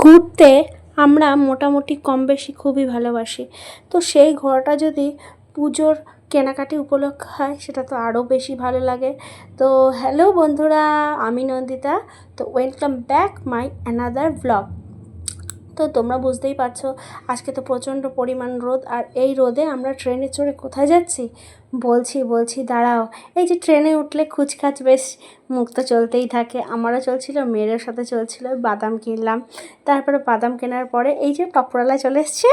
ঘুরতে আমরা মোটামুটি কম বেশি খুবই ভালোবাসি। তো সেই ঘোরাটা যদি পুজোর কেনাকাটি উপলক্ষে হয় সেটা তো আরও বেশি ভালো লাগে। তো হ্যালো বন্ধুরা, আমি নন্দিতা। তো welcome back my another blog. তো তোমরা বুঝতেই পারছো আজকে তো প্রচণ্ড পরিমাণ রোদ, আর এই রোদে আমরা ট্রেনে চড়ে কোথায় যাচ্ছি বলছি দাঁড়াও। এই যে ট্রেনে উঠলে খুচখাচ বেশ মুখ তো চলতেই থাকে, আমারও চলছিল, মেয়ের সাথে চলছিল। বাদাম কিনলাম, তারপরে বাদাম কেনার পরে এই যে পাঁপড়ালা চলে এসছে,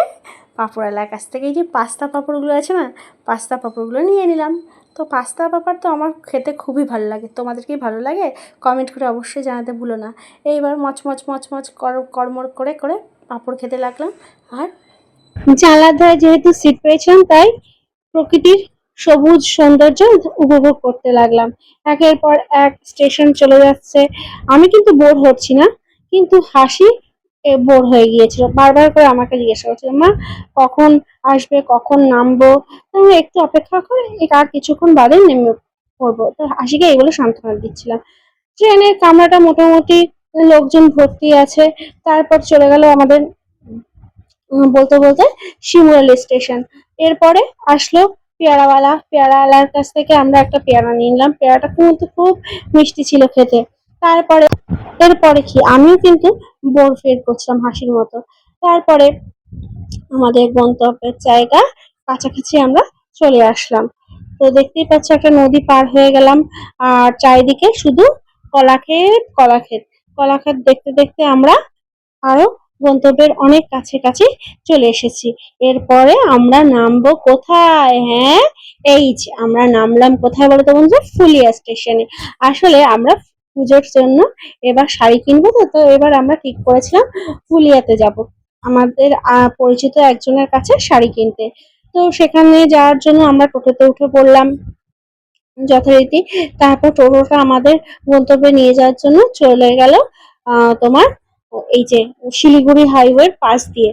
পাঁপড়ালার কাছ থেকে এই যে পাস্তা পাঁপড়গুলো আছে না, পাস্তা পাঁপড়গুলো নিয়ে নিলাম। তো পাস্তা পাঁপড় তো আমার খেতে খুবই ভালো লাগে। তোমাদের কি ভালো লাগে কমেন্ট করে অবশ্যই জানাতে ভুলো না। এইবার মচমচ কড়মড় করে করে পাঁপড় খেতে লাগলাম। আর জানলার ধারে যেহেতু সিট পেয়েছিলাম তাই প্রকৃতির সবুজ সৌন্দর্য উপভোগ করতে লাগলাম। একের পর এক স্টেশন চলে যাচ্ছে। আমি কিন্তু বোর হচ্ছি না, কিন্তু হাসি বোর হয়ে গিয়েছিল। বারবার করে আমাকে জিজ্ঞাসা করছিল, মা কখন আসবে, কখন নামবো। আমি একটু অপেক্ষা করে আর কিছুক্ষণ বাদে নেমে পড়বো। তো হাসিকে এগুলো সান্ত্বনা দিচ্ছিলাম। ট্রেনের কামরাটা মোটামুটি লোকজন ভর্তি আছে। তারপর চলে গেল আমাদের বলতে বলতে শিমুরালি স্টেশন। এরপরে আসলো পেয়ারাওয়ালার কাছ থেকে আমরা একটা পেয়ারা নিয়ে নিলাম। পেয়ারাটা কিন্তু খুব মিষ্টি ছিল খেতে। তারপরে এরপরে কি আমিও কিন্তু বোর ফিল করছিলাম হাসির মতো। তারপরে আমাদের গন্তব্যের জায়গা কাছাকাছি আমরা চলে আসলাম। তো দেখতেই পাচ্ছ একটা নদী পার হয়ে গেলাম, আর চারিদিকে শুধু কলাক্ষেত দেখতে দেখতে আমরা আরো গন্তব্যের অনেক কাছে চলে এসেছি। এরপরে আমরা নামবো কোথায়? হ্যাঁ, এই যে আমরা নামলাম কোথায় বলতো বন্ধু? ফুলিয়া স্টেশনে। আসলে আমরা পুজোর জন্য এবার শাড়ি কিনবো, তো এবার আমরা ঠিক করেছিলাম ফুলিয়াতে যাব আমাদের পরিচিত একজনের কাছে শাড়ি কিনতে। তো সেখানে যাওয়ার জন্য আমরা টোটোতে উঠে পড়লাম যথারীতি। তারপর টোটোটা আমাদের গন্তব্যে নিয়ে যাওয়ার জন্য চলে গেল তোমার এই যে শিলিগুড়ি হাইওয়ের পাশ দিয়ে।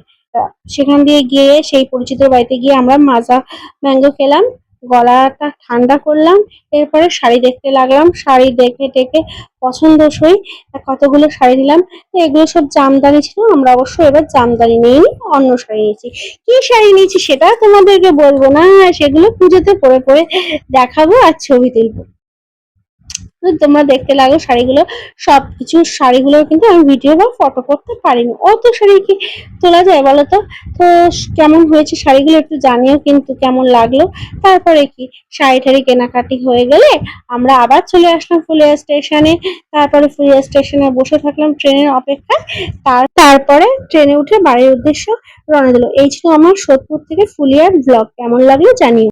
সেখান দিয়ে গিয়ে সেই পরিচিত বাড়িতে গিয়ে আমরা মাজা ম্যাঙ্গো খেলাম, গলাটা ঠান্ডা করলাম। এরপরে শাড়ি দেখতে লাগলাম, শাড়ি দেখে টেকে পছন্দসই কতগুলো শাড়ি নিলাম। এগুলো সব জামদানি ছিল, আমরা অবশ্য এবার জামদানি নিইনি, অন্য শাড়ি নিয়েছি। কি শাড়ি নিয়েছি সেটা তোমাদেরকে বলবো না, সেগুলো পুজোতে পরে পরে দেখাবো আর ছবি তুলবো। তো তোমরা দেখতে লাগো শাড়িগুলো। সবকিছু শাড়িগুলো কিন্তু আমি ভিডিও বা ফটো করতে পারিনি, অত শাড়ি কি তোলা যায় বলো তো? তো কেমন হয়েছে শাড়িগুলো একটু জানিও কিন্তু কেমন লাগলো। তারপরে কি শাড়ি টাড়ি কেনাকাটি হয়ে গেলে আমরা আবার চলে আসলাম ফুলিয়া স্টেশনে। তারপরে ফুলিয়া স্টেশনে বসে থাকলাম ট্রেনের অপেক্ষায়। তারপরে ট্রেনে উঠে বাড়ির উদ্দেশ্য রওনা দিল। এই ছিল আমার সোদপুর থেকে ফুলিয়ার ব্লগ। কেমন লাগলো জানিও।